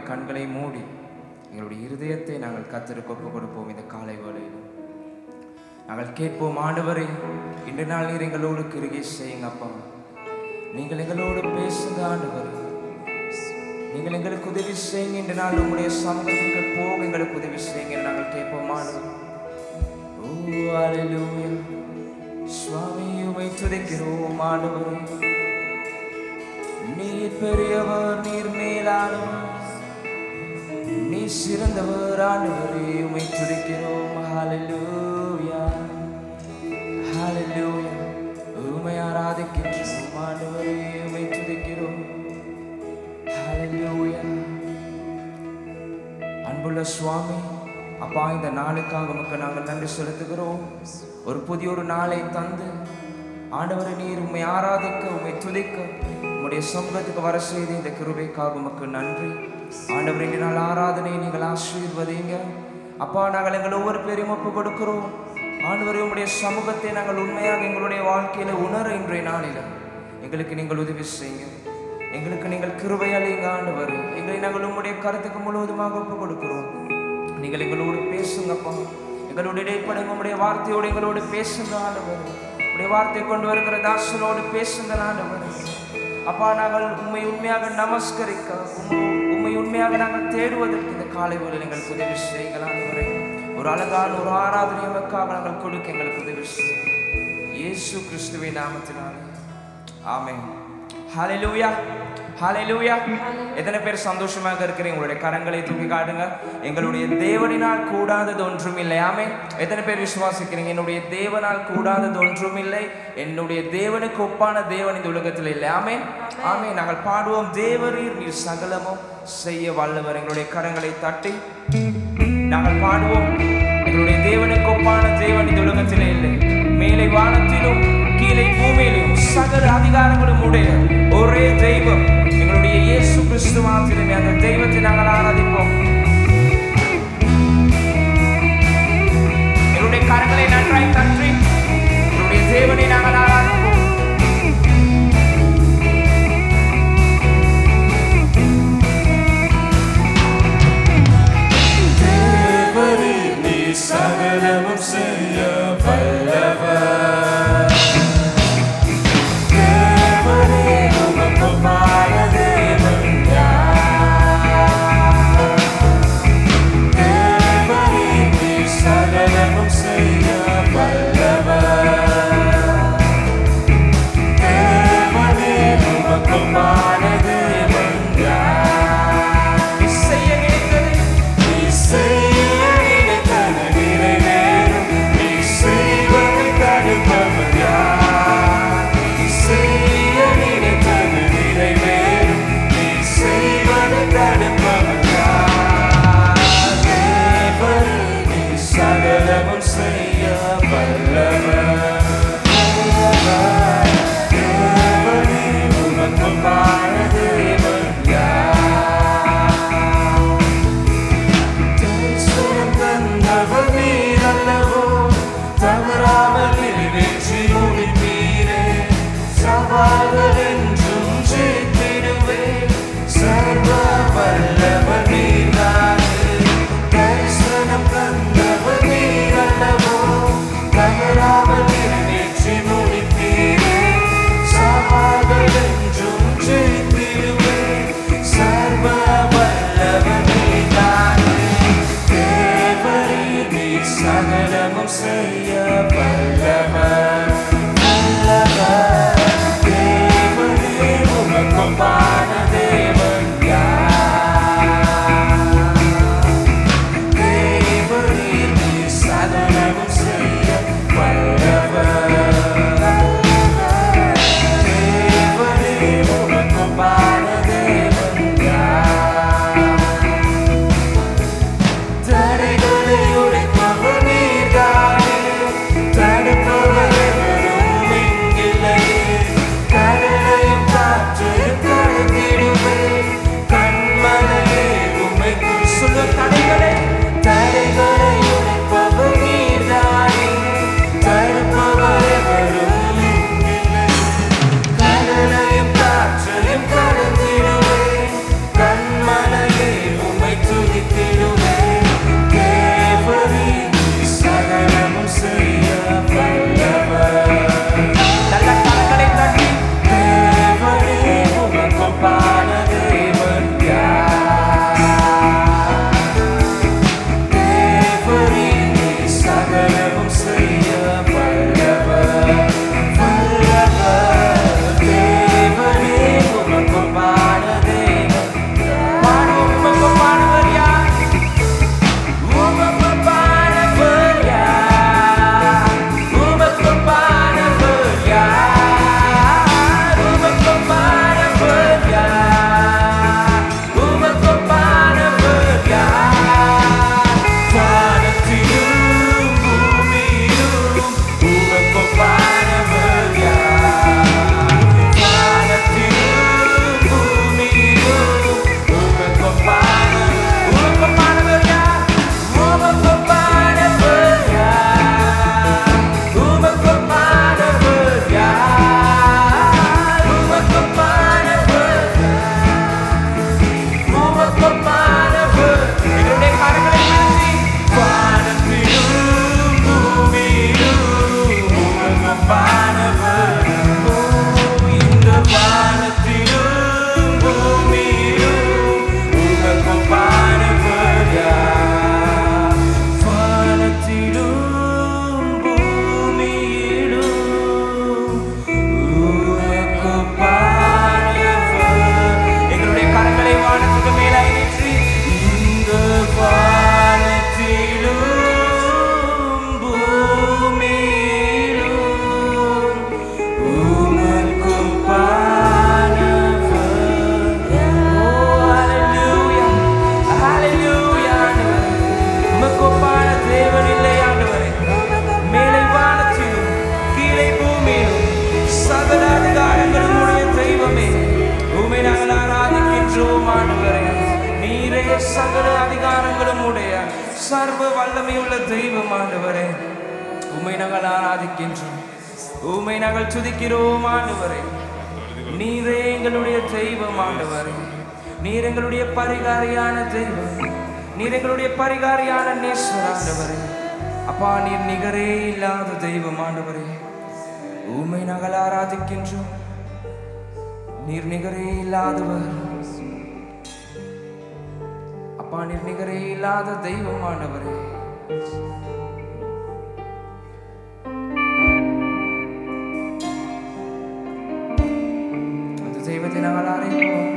கண்களை மூடி எங்களுடைய இருதயத்தை நாங்கள் கர்த்தருக்கு ஒப்புக் கொடுப்போம். இந்த காலை வேளையில் நாங்கள் கேட்போம், ஆண்டவரே இன்று நாள் நீர் எங்களோடு கிருகை செய்யுங்க அப்பா. நீங்கள் எங்களோடு பேசுங்க ஆண்டவரே. நீங்கள் எங்களுக்கு உதவி செய்யுங்க. இன்று நாள் உங்களுடைய சமூகத்துக்கு போக எங்களுக்கு உதவி செய்யுங்க நாங்கள் கேட்போம் ஆண்டவரே. ஓ அல்லேலூயா. சுவாமி உம்மை துதிக்கிறோம் ஆண்டவரே. நீர் பெரியவர், நீர் மேலானவர், நீ சிறந்தவர் ஆண்டவரே. உம்மை துதிக்கிறோம். ஹல்லேலூயா ஹல்லேலூயா. உம்மை ஆராதிக்கிறோம் ஆண்டவரே. உம்மை துதிக்கிறோம். ஹல்லேலூயா. அன்புள்ள சுவாமி அப்பா, இந்த நாளுக்காக உமக்கு நாங்கள் நன்றி செலுத்துகிறோம். ஒரு புதிய ஒரு நாளை தந்து ஆண்டவரே நீர் உம்மை ஆராதிக்க, உம்மை துதிக்க, உம்முடைய சமூகத்துக்கு வர செய்து இந்த கிருபைக்காக உமக்கு நன்றி ஆண்டவரே. இன்று நாள் ஆராதனை நீங்கள் ஆசீர்வதிங்க அப்பா. நாங்கள் எங்கள் ஒவ்வொரு பேரையும் ஒப்பு கொடுக்கிறோம் ஆண்டவரே. உம்முடைய சமூகத்தை நாங்கள் உண்மையாக எங்களுடைய வாழ்க்கையில உணர இன்றைய நாளில் எங்களுக்கு நீங்கள் உதவி செய்யுங்க. எங்களுக்கு நீங்கள் கிருபை அளிங்க ஆண்டவரே. எங்களை நாங்கள் உம்முடைய கருத்துக்கு முழுவதுமாக ஒப்பு கொடுக்கிறோம். நீங்கள் எங்களோடு பேசுங்கப்பா. எங்களோடு இடைப்படுங்க. உம்முடைய வார்த்தையோடு எங்களோடு பேசுங்க ஆண்டவரே. உம்முடைய வார்த்தை கொண்டு வருகிற தாசனோடு பேசுங்க ஆண்டவரே. அப்பா, நாங்கள் உம்மை உண்மையாக நமஸ்கரிக்க, உம்மை உண்மையாக நாங்கள் தேடுவதற்கு இந்த காலை வேளையில் எங்களுக்கு உதவி செய்யுங்கள் ஆண்டவரே. ஒரு அழகான ஒரு ஆராதனை எமக்காக நாங்கள் கொடுக்க எங்களுக்கு உதவி செய்யுங்கள். இயேசு கிறிஸ்துவின் நாமத்தினாலே ஆமென். ஹல்லேலூயா ஹல்லேலூயா. எத்தனை பேர் சந்தோஷமாக இருக்கிறீங்க? உங்களுடைய கரங்களை தூக்கி காட்டுங்க. எங்களுடைய தேவனினால் கூடாதது ஒன்றும் இல்லை. ஆமென். எத்தனை பேர் விசுவாசிக்கிறீங்க? என்னுடைய தேவனால் கூடாதது ஒன்றும் இல்லை. என்னுடைய தேவனுக்கு ஒப்பான தேவன் இந்த உலகத்தில் இல்லை. ஆமென் ஆமென். நாங்கள் பாடுவோம், தேவரீர் நீர் சகலமும் செய்ய வல்லவர். எங்களுடைய கரங்களை தட்டி நாங்கள் பாடுவோம், எங்களுடைய தேவனுக்கு ஒப்பான தேவன் இந்த உலகத்திலே இல்லை. மேலே வானத்திலும் கீழே பூமியிலும் சகல அதிகாரங்களும் உடைய ஒரே தெய்வம் எங்களுடைய இயேசு கிறிஸ்து மாத்திரமே. அந்த தெய்வத்தை நாங்கள் ஆராதிப்போம். எங்களுடைய கரங்களை நன்றாய் தட்டி எங்களுடைய தேவனை நாங்கள் ஆராதிப்போம். தேவரீர் நீர் சகலமும் செய்ய வல்லவர். சர்வ வல்ல சகல அதிகாரங்களும் உடைய சர்வ வல்லமையுள்ள தெய்வம் ஆண்டவரே. உம்மை நாங்கள் ஆராதிக்கின்றோம், உம்மை நாங்கள் துதிக்கிறோம் ஆண்டவரே. நீரே எங்களுடைய தெய்வம் ஆண்டவரே. நீர் எங்களுடைய பரிகாரியான தெய்வம், நீர் எங்களுடைய பரிகாரியான நேசர் ஆண்டவரே. அப்பா, நீர் நிகரே இல்லாத தெய்வம் ஆண்டவரே. உம்மை நாங்கள் ஆராதிக்கின்றோம். நீர் நிகரே இல்லாதவர் அப்பா, நீர் நிகரே இல்லாத தெய்வம் ஆண்டவரே. அந்த தெய்வத்தை நாங்கள் அழைப்போம்.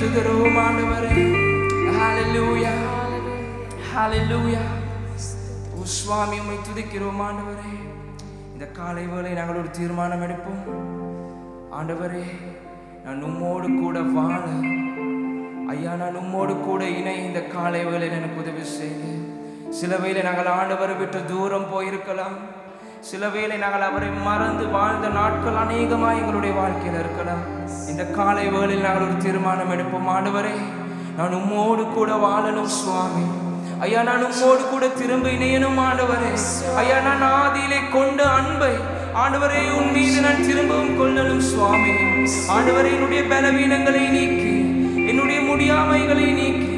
உயர்த்துகிறோம் ஆண்டவரே. ஹalleluya ஹalleluya. ஓ சுவாமி உம்மை துதிக்கிறோம் ஆண்டவரே. இந்த காலை வேளை நாங்கள் ஒரு தீர்மானம் எடுப்போம் ஆண்டவரே. நான் உம்மோடு கூட வாழ ஐயா, நான் உம்மோடு கூட இணை இந்த காலை வேளையில் எனக்கு உதவி செய்யுங்க. சில வேளை நாங்கள் ஆண்டவரை விட்டு தூரம் போயிருக்கலாம். சில வேளை நாங்கள் அவரை மறந்து வாழ்ந்த நாட்கள் அநேகமாக எங்களுடைய வாழ்க்கையில் இருக்கலாம். இந்த காலை வேளையில் நாங்கள் ஒரு தீர்மானம் எடுப்போம் ஆண்டவரே. நான் உம்மோடு கூட வாழணும் சுவாமி. ஐயா, நான் உம்மோடு கூட திரும்ப இணையணும் ஆண்டவரே. ஐயா, நான் ஆதியிலே கொண்ட அன்பை ஆண்டவரே உன் மீது நான் திரும்பவும் கொள்ளணும் சுவாமி. ஆண்டவரே, என்னுடைய பலவீனங்களை நீக்கி, என்னுடைய முடியாமைகளை நீக்கி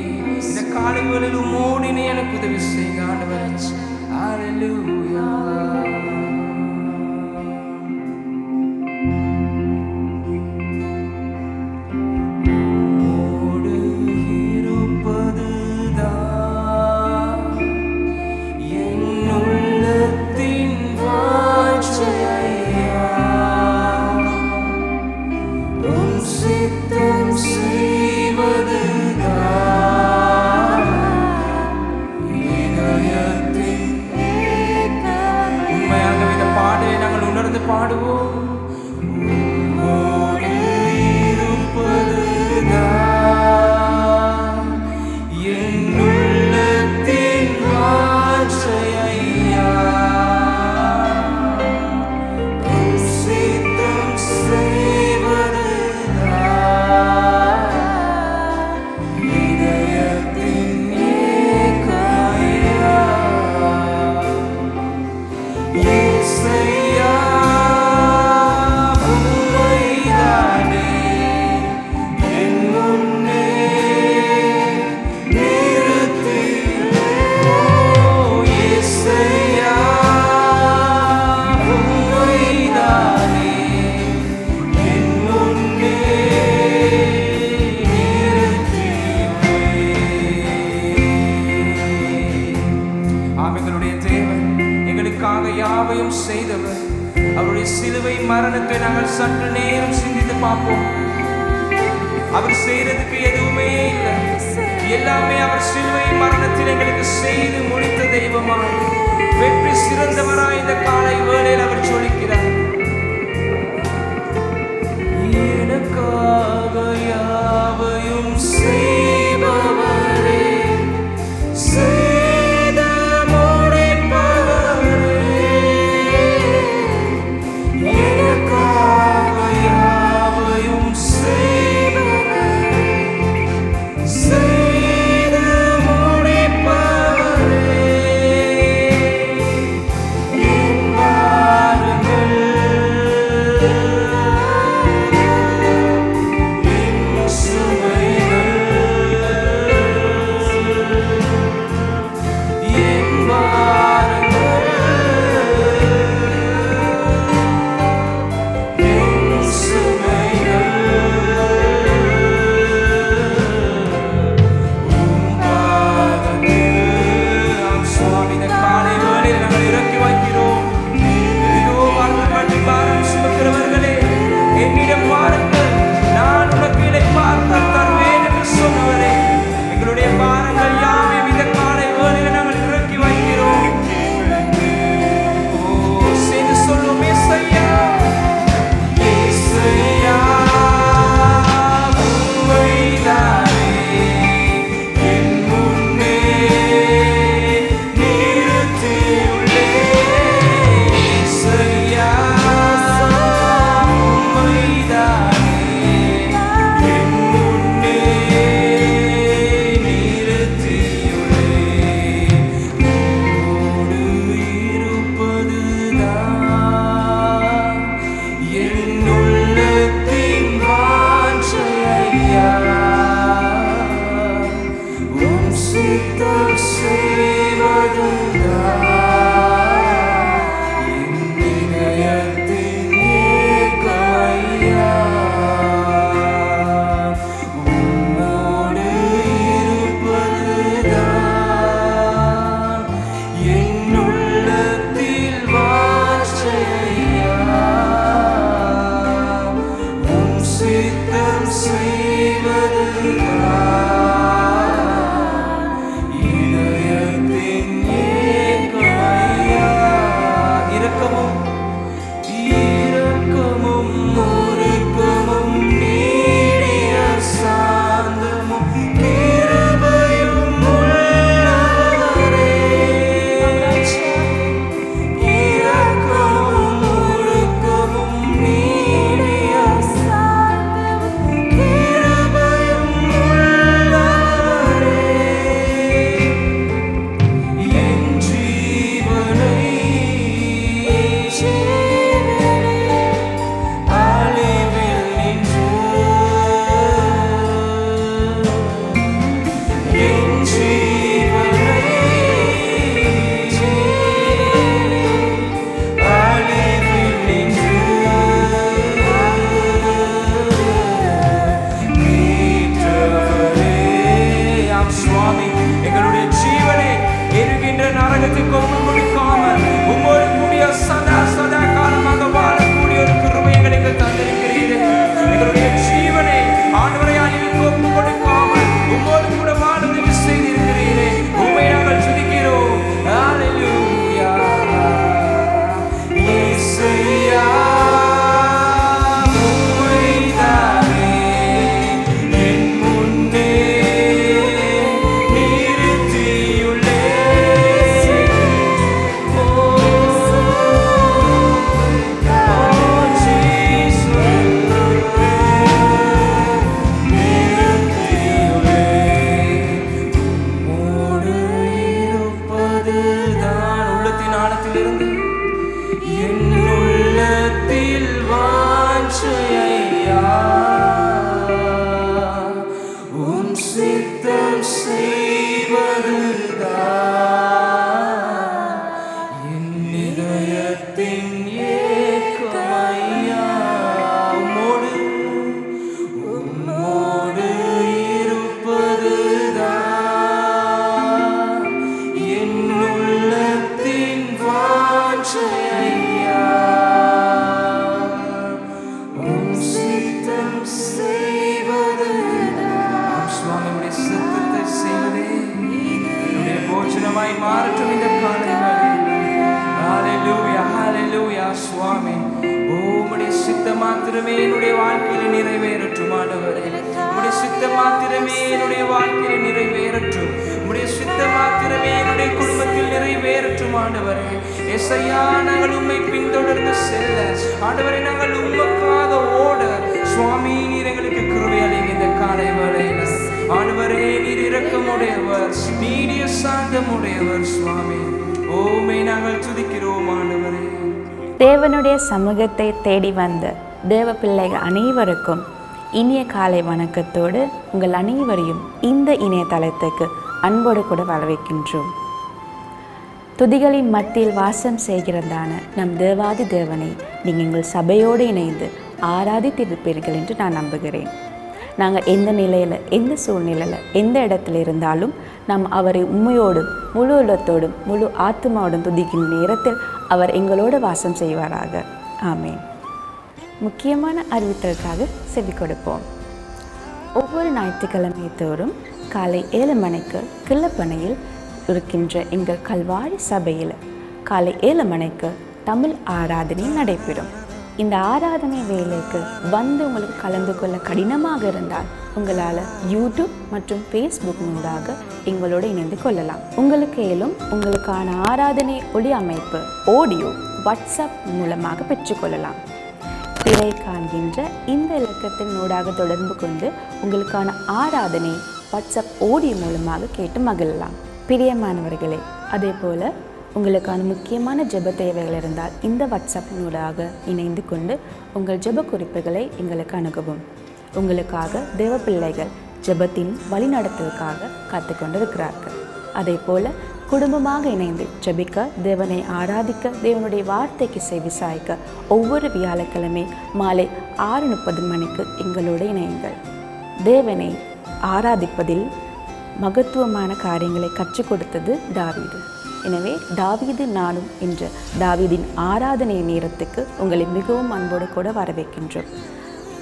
இந்த காலை வேளையில் உம்மோடு இணைய எனக்கு உதவி செய்யுங்க ஆண்டவரே. ஹalleluya. பாடுவோம். உம்மோடு இருப்பதுதான் என் உள்ளத்தின் வாஞ்சை ஐயா. உம் சித்தம் செய்வதுதான் இதயத்தின் ஏக்கம் ஐயா. இயேசையா, யாவையும் செய்தவர். அவருடைய சிலுவை மரணத்தை நாங்கள் சற்று நேரம் சிந்தித்து பார்ப்போம். அவர் செய்யறதுக்கு எதுவுமே இல்லை. எல்லாமே அவர் சிலுவை மரணத்தில் எங்களுக்கு செய்து முடித்த தெய்வமாய் வெற்றி சிறந்தவராய் இந்த காலை வேளையில் அவர் சொல்லிக்கிறார். எனக்காக யாவையும் செய்பவரே, சித்தம் செய்வதுதான் என் இதயத்தின் ஏக்கமையா. உம்மோடு இருப்பதுதான் என் உள்ளத்தின் வாஞ்சையா. உம் சித்தம் செய்வதுதான் சுவாமி, உடைய சித்தத்தை செய்வதே என்னுடைய போஜனமாய் மாறட்டும் இந்த காலை வேளையில். ஹல்லேலூயா, ஹல்லேலூயா சுவாமி. உம்முடைய சித்தம் மாத்திரமே என்னுடைய வாழ்க்கையில நிறைவேறட்டும் ஆண்டவரே. உம்முடைய சித்தம் மாத்திரமே என்னுடைய வாழ்க்கையில நிறைவேறட்டும். உம்முடைய சித்தம் மாத்திரமே என்னுடைய குடும்பத்தில் நிறைவேறட்டும் ஆண்டவரே. ஏசையா, நாங்கள் உம்மை பின்தொடர்ந்து செல்ல ஆண்டவரே, நாங்கள் உமக்காக ஓட சுவாமி நீர் எங்களுக்கு கிருபை அளிங்க இந்த காலை வேளையில். ஆண்டவரே, நீர் இரக்கமுடையவர், நீடிய சாந்தமுடையவர் சுவாமி. உம்மை நாங்கள் துதிக்கிறோம் ஆண்டவரே. தேவனுடைய சமூகத்தை தேடி வந்த தேவ பிள்ளைகள் அனைவருக்கும் இனிய காலை வணக்கத்தோடு உங்கள் அனைவரையும் இந்த இணையதளத்துக்கு அன்போடு கூட வரவேற்கின்றோம். துதிகளின் மத்தியில் வாசம் செய்கிறதான நம் தேவாதி தேவனை நீங்கள் எங்கள் சபையோடு இணைந்து ஆராதித்திருப்பீர்கள் என்று நான் நம்புகிறேன். நாங்கள் எந்த நிலையில், எந்த சூழ்நிலையில், எந்த இடத்துல இருந்தாலும் நாம் அவரை உண்மையோடும் முழு உள்ளத்தோடும் முழு ஆத்மாவோடும் துதிக்கும் நேரத்தில் அவர் எங்களோடு வாசம் செய்வாராக. ஆமேன். முக்கியமான அறிவித்தலுக்காக செவி கொடுப்போம். ஒவ்வொரு ஞாயிற்றுக்கிழமை தோறும் காலை 7 மணிக்கு கிள்ளப்பனையில் இருக்கின்ற எங்கள் கல்வாரி சபையில் காலை 7 மணிக்கு தமிழ் ஆராதனை நடைபெறும். இந்த ஆராதனை வேலைக்கு வந்து உங்களுக்கு கலந்து கொள்ள கடினமாக இருந்தால் உங்களால் யூடியூப் மற்றும் ஃபேஸ்புக் மூலமாக எங்களோடு இணைந்து கொள்ளலாம். உங்களுக்கு மேலும் உங்களுக்கான ஆராதனை ஒளி அமைப்பு ஆடியோ வாட்ஸ்அப் மூலமாக பெற்றுக்கொள்ளலாம். திரை காண்கின்ற இந்த இலக்கத்தின் ஊடாக தொடர்பு கொண்டு உங்களுக்கான ஆராதனை வாட்ஸ்அப் ஆடியோ மூலமாக கேட்டு மகிழலாம். பிரியமானவர்களே, அதே போல் உங்களுக்கான முக்கியமான ஜெப தேவைகள் இருந்தால் இந்த வாட்ஸ்அப் ஊடாக இணைந்து கொண்டு உங்கள் ஜெப குறிப்புகளை எங்களுக்கு அணுகவும். உங்களுக்காக தேவ பிள்ளைகள் ஜெபத்தின் வழிநடத்தலுக்காக காத்து கொண்டிருக்கிறார்கள். அதே போல் குடும்பமாக இணைந்து ஜெபிக்க, தேவனை ஆராதிக்க, தேவனுடைய வார்த்தைக்கு செவி சாய்க்க ஒவ்வொரு வியாழக்கிழமை மாலை 6:30 மணிக்கு எங்களோடு இணையுங்கள். தேவனை ஆராதிப்பதில் மகத்துவமான காரியங்களை கற்றுக் கொடுத்தது தாவீது. எனவே தாவீது நானும் என்ற தாவீதின் ஆராதனை நேரத்துக்கு உங்களை மிகவும் அன்போடு கூட வரவேற்கின்றோம்.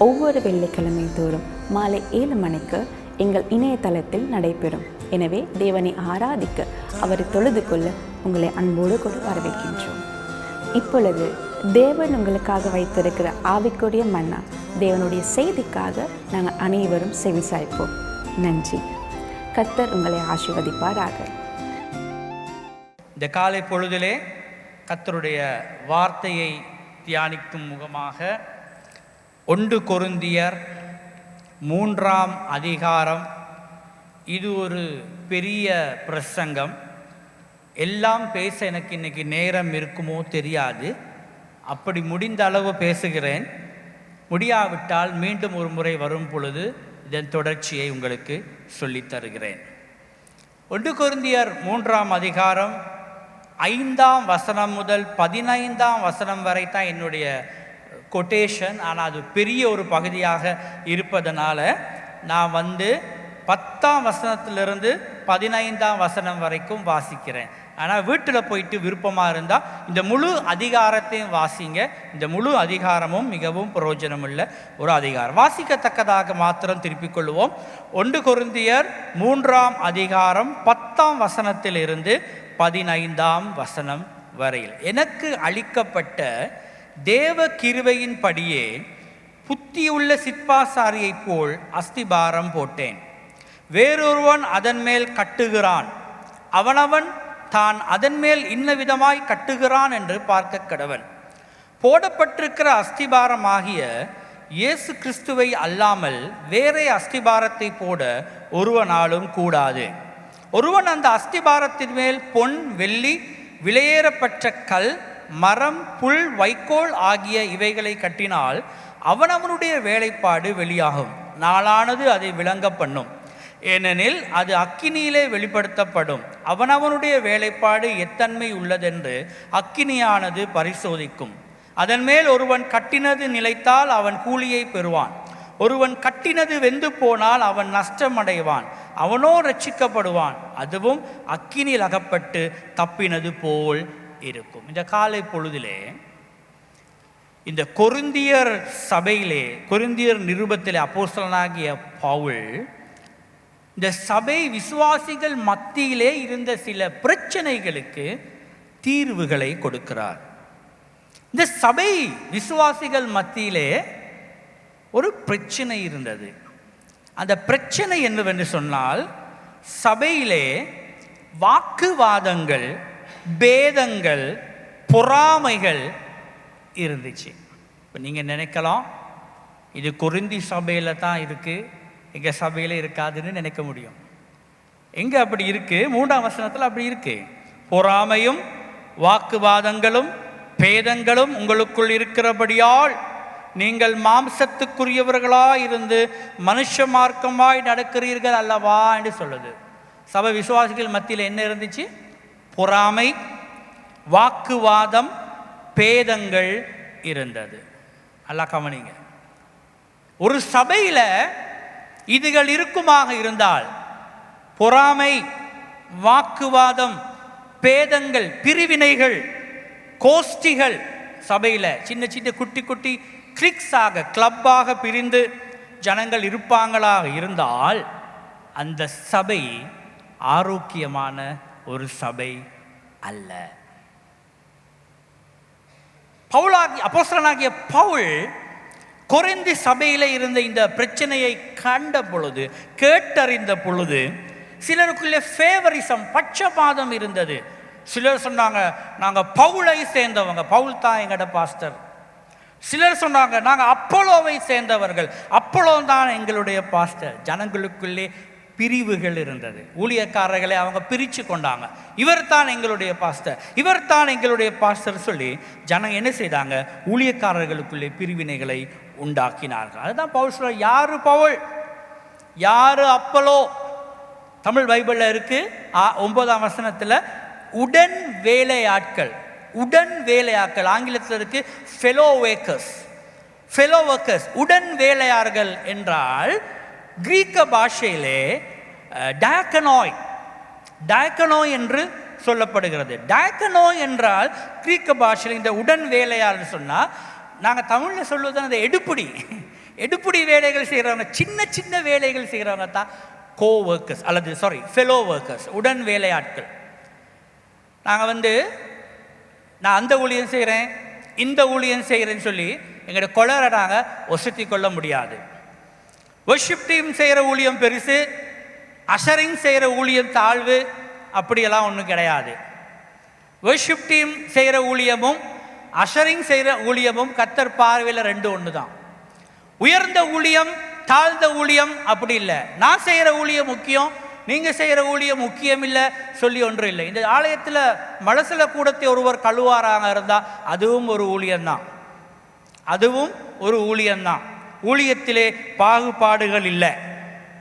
ஒவ்வொரு வெள்ளிக்கிழமை தோறும் மாலை 7 மணிக்கு எங்கள் இணையதளத்தில் நடைபெறும். எனவே தேவனை ஆராதிக்க, அவரை தொழுது கொள்ள உங்களை அன்போடு கூட வரவேற்கின்றோம். இப்பொழுது தேவன் உங்களுக்காக வைத்திருக்கிற ஆவிக்குரிய மன்னா, தேவனுடைய செய்திக்காக நாங்கள் அனைவரும் செவிசாய்ப்போம். நன்றி. கர்த்தர் உங்களை ஆசீர்வதிப்பாராக. இந்த காலை பொழுதிலே கர்த்தருடைய வார்த்தையை தியானிக்கும் முகமாக 1 கொரிந்தியர் 3ஆம் அதிகாரம். இது ஒரு பெரிய பிரசங்கம். எல்லாம் பேச எனக்கு இன்னைக்கு நேரம் இருக்குமோ தெரியாது. அப்படி முடிந்த அளவு பேசுகிறேன். முடியாவிட்டால் மீண்டும் ஒரு முறை வரும் பொழுது இதன் தொடர்ச்சியை உங்களுக்கு சொல்லித் தருகிறேன். 1 கொரிந்தியர் 3ஆம் அதிகாரம் 5ஆம் வசனம் முதல் 15ஆம் வசனம் வரை தான் என்னுடைய கொட்டேஷன். ஆனால் அது பெரிய ஒரு பகுதியாக இருப்பதனால நான் 10ஆம் வசனத்திலிருந்து 15ஆம் வசனம் வரைக்கும் வாசிக்கிறேன். ஆனால் வீட்டில் போயிட்டு விருப்பமாக இருந்தால் இந்த முழு அதிகாரத்தையும் வாசிங்க. இந்த முழு அதிகாரமும் மிகவும் பிரயோஜனமுள்ள ஒரு அதிகாரம். வாசிக்கத்தக்கதாக மாத்திரம் திருப்பிக் கொள்வோம். 1 கொரிந்தியர் 3ஆம் அதிகாரம் 10ஆம் வசனத்திலிருந்து 15ஆம் வசனம் வரையில். எனக்கு அளிக்கப்பட்ட தேவ கிருபையின் படியே புத்தியுள்ள சிற்பாசாரியைப் போல் அஸ்திபாரம் போட்டேன். வேறொருவன் அதன் மேல் கட்டுகிறான், அவனவன் தான் அதன் மேல் இன்ன விதமாய் கட்டுகிறான் என்று பார்க்க கடவன். போடப்பட்டிருக்கிற அஸ்திபாரமாகிய இயேசு கிறிஸ்துவை அல்லாமல் வேறே அஸ்திபாரத்தை போட ஒருவனாலும் கூடாது. ஒருவன் அந்த அஸ்திபாரத்தின் மேல் பொன், வெள்ளி, விலையேறப்பட்ட கல், மரம், புல், வைக்கோல் ஆகிய இவைகளை கட்டினால் அவனவனுடைய வேலைப்பாடு வெளியாகும். நாளானது அதை விளங்க பண்ணும். ஏனெனில் அது அக்கினியிலே வெளிப்படுத்தப்படும். அவனவனுடைய வேலைப்பாடு எத்தன்மை உள்ளதென்று அக்கினியானது பரிசோதிக்கும். அதன் மேல் ஒருவன் கட்டினது நிலைத்தால் அவன் கூலியை பெறுவான். ஒருவன் கட்டினது வெந்து போனால் அவன் நஷ்டமடைவான். அவனோ ரட்சிக்கப்படுவான், அதுவும் அக்கினியில் அகப்பட்டு தப்பினது போல் இருக்கும். இந்த காலை பொழுதிலே இந்த கொரிந்தியர் சபையிலே, கொரிந்தியர் நிருபத்திலே அப்போஸ்தலனாகிய பவுல் இந்த சபை விசுவாசிகள் மத்தியிலே இருந்த சில பிரச்சனைகளுக்கு தீர்வுகளை கொடுக்கிறார். இந்த சபை விசுவாசிகள் மத்தியிலே ஒரு பிரச்சனை இருந்தது. அந்த பிரச்சனை என்னவென்று சொன்னால், சபையிலே வாக்குவாதங்கள், பேதங்கள், பொறாமைகள் இருந்துச்சு. இப்போ நீங்கள் நினைக்கலாம், இது கொரிந்தி சபையில் தான் இருக்குது, எங்கள் சபையில் இருக்காதுன்னு நினைக்க முடியும். எங்கே அப்படி இருக்குது? 3ஆம் வசனத்தில் அப்படி இருக்குது. பொறாமையும் வாக்குவாதங்களும் பேதங்களும் உங்களுக்குள் இருக்கிறபடியால் நீங்கள் மாம்சத்துக்குரியவர்களாய் இருந்து மனுஷ மார்க்கமாய் நடக்கிறீர்கள் அல்லவா என்று சொல்லுது. சபை விசுவாசிகள் மத்தியில் என்ன இருந்துச்சு? பொறாமை, வாக்குவாதம், பேதங்கள் இருந்தது. அல்லா கவனிங்க. ஒரு சபையில் இதுகள் இருக்குமாக இருந்தால், பொறாமை, வாக்குவாதம், பேதங்கள், பிரிவினைகள், கோஷ்டிகள் சபையில் சின்ன சின்ன குட்டி குட்டி கிளிக்ஸாக, கிளப்பாக பிரிந்து ஜனங்கள் இருப்பாங்களாக இருந்தால் அந்த சபை ஆரோக்கியமான ஒரு சபை அல்ல. அப்போஸ்தலனாகிய பவுல் கொரிந்தி சபையில் இருந்த இந்த பிரச்சனையை கண்ட பொழுது, கேட்டறிந்த பொழுது, சிலருக்குள்ளே ஃபேவரிசம், பட்சபாதம் இருந்தது. சிலர் சொன்னாங்க, நாங்கள் பவுலை சேர்ந்தவங்க, பவுல் தான் எங்கட பாஸ்டர். சிலர் சொன்னாங்க, நாங்கள் அப்போலோவை சேர்ந்தவர்கள், அப்போலோ தான் எங்களுடைய பாஸ்டர். ஜனங்களுக்குள்ளே பிரிவுகள் இருந்தது. ஊழியக்காரர்களை அவங்க பிரித்து கொண்டாங்க. இவர் தான் எங்களுடைய பாஸ்டர், இவர் தான் எங்களுடைய பாஸ்டர் சொல்லி ஜனங்க என்ன செய்தாங்க? ஊழியக்காரர்களுக்குள்ளே பிரிவினைகளை உண்டாக்கினார்கள். அதுதான் பவுல் சொல்ற, யாரு பவுல், யாரு அப்போலோ? தமிழ் பைபிளில் இருக்கு 9ஆம் வசனத்தில் உடன் வேலையாட்கள், உடன் வேலையாட்கள். ஆங்கிலத்தில் இருக்கு ஃபெலோ ஒர்க்கர்ஸ், ஃபெலோ ஒர்க்கர்ஸ், உடன் வேலையார்கள் என்றால் கிரீக்க பாஷையிலே டயக்கனோய், டயக்கனோய் என்று சொல்லப்படுகிறது. டயக்கனோய் என்றால் கிரீக்க பாஷையில் இந்த உடன் வேலையார் சொன்னால், நாங்கள் தமிழில் சொல்லுவது அந்த எடுப்புடி, எடுப்புடி வேலைகள் செய்கிறவங்க, சின்ன சின்ன வேலைகள் செய்கிறவங்க தான் கோ ஒர்க்கர்ஸ் அல்லது ஃபெலோ ஒர்க்கர்ஸ், உடன் வேலையாட்கள். நாங்கள் நான் அந்த ஊழியம் செய்கிறேன், இந்த ஊழியம் செய்கிறேன்னு சொல்லி எங்களோட கொளரை நாங்கள் ஒசத்தி கொள்ள முடியாது. வர்ஷிப் டீம் செய்கிற ஊழியம் பெருசு, அஷரிங் செய்கிற ஊழியம் தாழ்வு, அப்படியெல்லாம் ஒன்றும் கிடையாது. வர்ஷிப் டீம் செய்கிற ஊழியமும் அஷரிங் செய்கிற ஊழியமும் கர்த்தர் பார்வையில் 2 ஒன்று தான். உயர்ந்த ஊழியம், தாழ்ந்த ஊழியம் அப்படி இல்லை. நான் செய்கிற ஊழியம் முக்கியம், நீங்கள் செய்கிற ஊழியம் முக்கியம் இல்லை சொல்லி ஒன்றும் இல்லை. இந்த ஆலயத்தில் மலசல கூடத்தை ஒருவர் கழுவாராக இருந்தால் அதுவும் ஒரு ஊழியம்தான், அதுவும் ஒரு ஊழியம்தான். ஊழியத்திலே பாகுபாடுகள் இல்லை.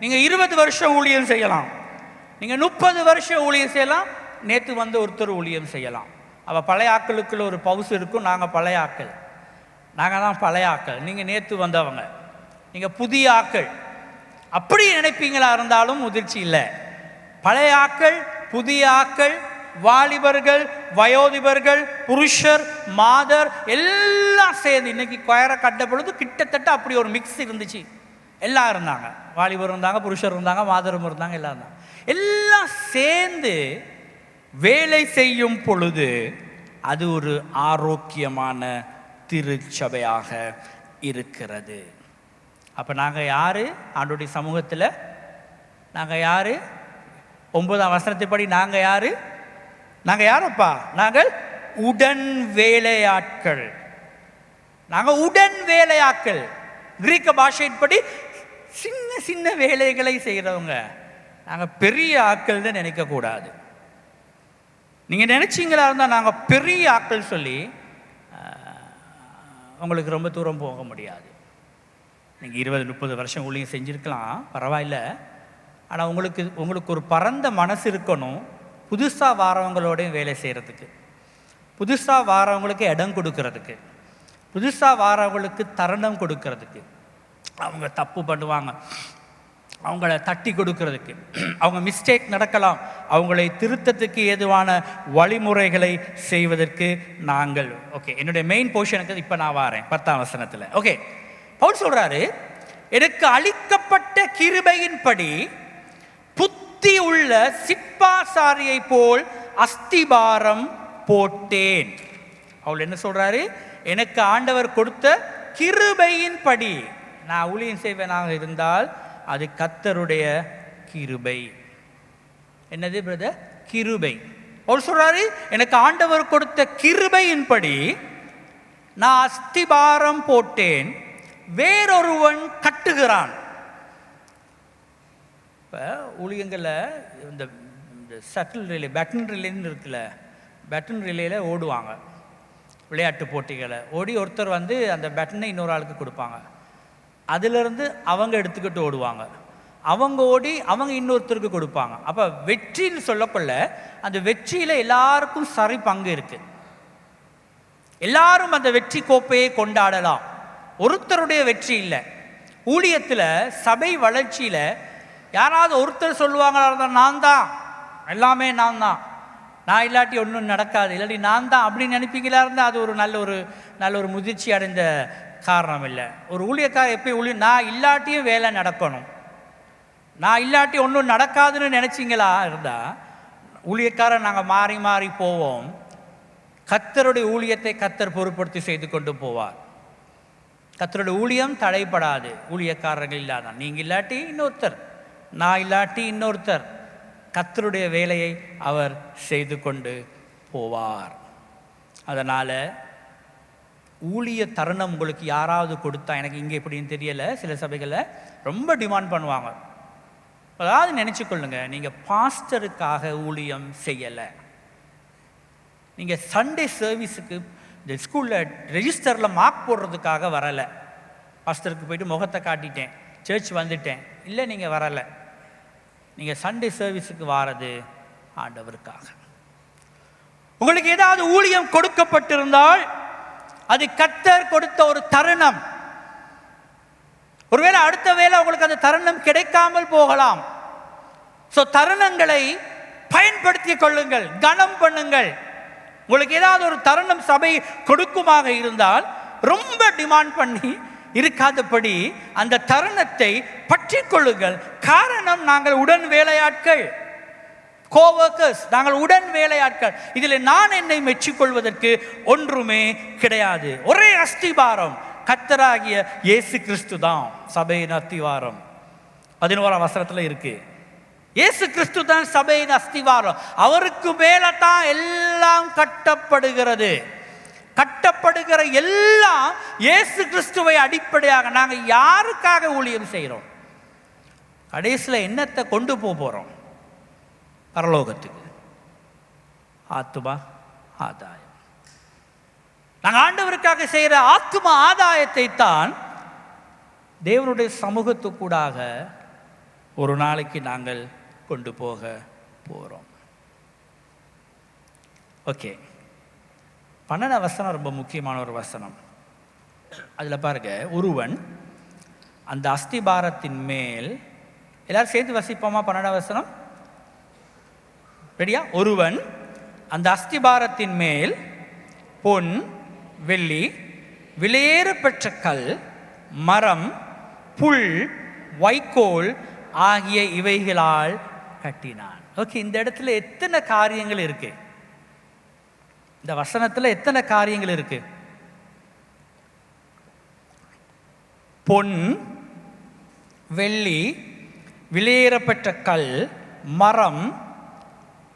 நீங்கள் 20 வருஷம் ஊழியம் செய்யலாம், நீங்கள் 30 வருஷம் ஊழியம் செய்யலாம், நேற்று ஒருத்தர் ஊழியம் செய்யலாம். அவள் பழைய ஆக்களுக்குள்ள ஒரு பவுசு இருக்கும். நாங்கள் பழைய ஆக்கள், நாங்கள் தான் பழைய ஆக்கள், நீங்கள் நேற்று வந்தவங்க, நீங்கள் புதிய ஆக்கள். அப்படி நினைப்பீங்களா இருந்தாலும் முதிர்ச்சி இல்லை. பழைய ஆக்கள், புதிய ஆக்கள், வாலிபர்கள், வயோதிபர்கள், புருஷர், மாதர் எல்லாம் சேர்ந்து இன்னைக்கு கொயரை கட்ட பொழுது கிட்டத்தட்ட அப்படி ஒரு மிக்ஸ் இருந்துச்சு. எல்லாம் இருந்தாங்க, வாலிபர் இருந்தாங்க, புருஷர் இருந்தாங்க, மாதரும் இருந்தாங்க, எல்லாம் இருந்தாங்க. எல்லாம் சேர்ந்து வேலை செய்யும் பொழுது அது ஒரு ஆரோக்கியமான திருச்சபையாக இருக்கிறது. அப்போ நாங்கள் யார்? ஆண்டவருடைய சமூகத்தில் நாங்கள் யார்? 9ஆம் வசனத்தைப்படி நாங்கள் யார்? நாங்கள் யாரப்பா? நாங்கள் உடன் வேலையாட்கள். நாங்கள் உடன் வேலையாட்கள். கிரீக்க பாஷைப்படி சின்ன சின்ன வேலைகளை செய்கிறவங்க. நாங்கள் பெரிய ஆட்கள்னு நினைக்கக்கூடாது. நீங்கள் நினச்சிங்களா இருந்தால் நாங்கள் பெரிய ஆட்கள் சொல்லி உங்களுக்கு ரொம்ப தூரம் போக முடியாது. நீங்கள் 20-30 வருஷம் ஊழியம் செஞ்சுருக்கலாம், பரவாயில்ல. ஆனால் உங்களுக்கு ஒரு பரந்த மனசு இருக்கணும், புதுசாக வாரவங்களோடையும் வேலை செய்கிறதுக்கு, புதுசாக வாரவங்களுக்கு இடம் கொடுக்கறதுக்கு, புதுசாக வாரவங்களுக்கு தருணம் கொடுக்கறதுக்கு. அவங்க தப்பு பண்ணுவாங்க, அவங்கள தட்டி கொடுக்கறதுக்கு, அவங்க மிஸ்டேக் நடக்கலாம், அவங்களை திருத்தத்துக்கு ஏதுவான வழிமுறைகளை செய்வதற்கு நாங்கள். ஓகே, என்னுடைய மெயின் போர்ஷனுக்கு இப்போ நான் வாரேன் 10ஆம் வசனத்தில். ஓகே, பவுல் சொல்கிறாரு, எனக்கு அளிக்கப்பட்ட கிருபையின்படி புத்தி உள்ள சிற்பாசாரியை போல் அஸ்திபாரம் போட்டேன். அவள் என்ன சொல்றாரு? எனக்கு ஆண்டவர் கொடுத்த கிருபையின்படி நான் ஊழியம் செய்வேனாக இருந்தால் அது கர்த்தருடைய கிருபை. என்னது பிரதர்? கிருபை. அவள் சொல்றாரு, எனக்கு ஆண்டவர் கொடுத்த கிருபையின்படி நான் அஸ்திபாரம் போட்டேன், வேறொருவன் கட்டுகிறான். இப்போ ஊழியங்களில் இந்த ஷட்டில் ரிலே, பேட்டன் ரிலேன்னு இருக்குல்ல, பேட்டன் ரிலேயில் ஓடுவாங்க, விளையாட்டு போட்டிகளை ஓடி ஒருத்தர் வந்து அந்த பேட்டனை இன்னொரு ஆளுக்கு கொடுப்பாங்க, அதிலிருந்து அவங்க எடுத்துக்கிட்டு ஓடுவாங்க, அவங்க ஓடி அவங்க இன்னொருத்தருக்கு கொடுப்பாங்க. அப்போ வெற்றின்னு சொல்லக்கொள்ள அந்த வெற்றியில் எல்லாருக்கும் சரி பங்கு இருக்குது, எல்லாரும் அந்த வெற்றி கோப்பையை கொண்டாடலாம். ஒருத்தருடைய வெற்றி இல்லை. ஊழியத்தில் சபை வளர்ச்சியில் யாராவது ஒருத்தர் சொல்லுவாங்களா இருந்தால் நான் தான், எல்லாமே நான் தான், நான் இல்லாட்டி ஒன்றும் நடக்காது, இல்லாட்டி நான் தான் அப்படின்னு நினைப்பீங்களா இருந்தால் அது ஒரு நல்ல ஒரு முதிர்ச்சி அடைந்த காரணம் இல்லை. ஒரு ஊழியக்காரர் எப்பயும் நான் இல்லாட்டியும் வேலை நடக்கணும், நான் இல்லாட்டி ஒன்றும் நடக்காதுன்னு நினச்சிங்களா இருந்தால் ஊழியக்காரர் நாங்கள் மாறி மாறி போவோம். கர்த்தருடைய ஊழியத்தை கர்த்தர் பொறுப்படுத்தி செய்து கொண்டு போவார். கர்த்தருடைய ஊழியம் தடைப்படாது. ஊழியக்காரர்கள் இல்லாதான், நீங்கள் இல்லாட்டி இன்னொருத்தர், நான் இல்லாட்டி இன்னொருத்தர், கர்த்தருடைய வேலையை அவர் செய்து கொண்டு போவார். அதனால் ஊழிய தருணம் உங்களுக்கு யாராவது கொடுத்தா, எனக்கு இங்கே எப்படின்னு தெரியலை, சில சபைகளில் ரொம்ப டிமாண்ட் பண்ணுவாங்க. அதாவது நினச்சிக்கொள்ளுங்க, நீங்கள் பாஸ்டருக்காக ஊழியம் செய்யலை, நீங்கள் சண்டே சர்வீஸுக்கு இந்த ஸ்கூலில் ரெஜிஸ்டரில் மார்க் போடுறதுக்காக வரலை, பாஸ்டருக்கு போயிட்டு முகத்தை காட்டிட்டேன் சர்ச் வந்துட்டேன், இல்லை நீங்கள் வரலை, நீங்கள் சண்டே சர்வீஸுக்கு வாரது ஆண்டவருக்காக. உங்களுக்கு ஏதாவது ஊழியம் கொடுக்கப்பட்டிருந்தால் அது கர்த்தர் கொடுத்த ஒரு தருணம். ஒருவேளை அடுத்த வேளை உங்களுக்கு அந்த தருணம் கிடைக்காமல் போகலாம். ஸோ தருணங்களை பயன்படுத்திக் கொள்ளுங்கள், கனம் பண்ணுங்கள். உங்களுக்கு ஏதாவது ஒரு தருணம் சபை கொடுக்குமாக இருந்தால் ரொம்ப டிமாண்ட் பண்ணி இருக்காதபடி அந்த தருணத்தை பற்றி கொள்ளுங்கள். காரணம், நாங்கள் உடன் வேலையாட்கள், கோவர்க்கர்ஸ், நாங்கள் உடன் வேலையாட்கள். இதில் நான் என்னை மெச்சிக்கொள்வதற்கு ஒன்றுமே கிடையாது. ஒரே அஸ்திபாரம், கர்த்தராகிய இயேசு கிறிஸ்து தான் சபையின் அஸ்திவாரம். 11ஆம் வசனத்தில் இருக்கு, இயேசு கிறிஸ்து தான் சபையின் அஸ்திவாரம், அவருக்கு மேலே தான் எல்லாம் கட்டப்படுகிறது. கட்டப்படுகிற எல்லாம் இயேசு கிறிஸ்துவை அடிப்படையாக. நாங்கள் யாருக்காக ஊழியம் செய்கிறோம்? கடைசியில் என்னத்தை கொண்டு போகிறோம்? பரலோகத்துக்கு, ஆத்துமா ஆதாயம். நாங்கள் ஆண்டவருக்காக செய்கிற ஆத்துமா ஆதாயத்தை தான் தேவனுடைய சமூகத்துக்கூடாக ஒரு நாளைக்கு நாங்கள் கொண்டு போக போகிறோம். ஓகே, 12ஆம் வசனம் ரொம்ப முக்கியமான ஒரு வசனம். அதில் பாருங்க, ஒருவன் அந்த அஸ்திபாரத்தின் மேல், எல்லாரும் சேர்ந்து வசிப்போமா? 12ஆம் வசனம் ரெடியா? ஒருவன் அந்த அஸ்திபாரத்தின் மேல் பொன், வெள்ளி, விலையேற பெற்ற கல், மரம், புல், வைக்கோல் ஆகிய இவைகளால் கட்டினான். ஓகே, இந்த இடத்துல எத்தனை காரியங்கள் இருக்கு? இந்த வசனத்தில் எத்தனை காரியங்கள் இருக்கு? பொன், வெள்ளி, விலையேறப்பெற்ற கல், மரம்,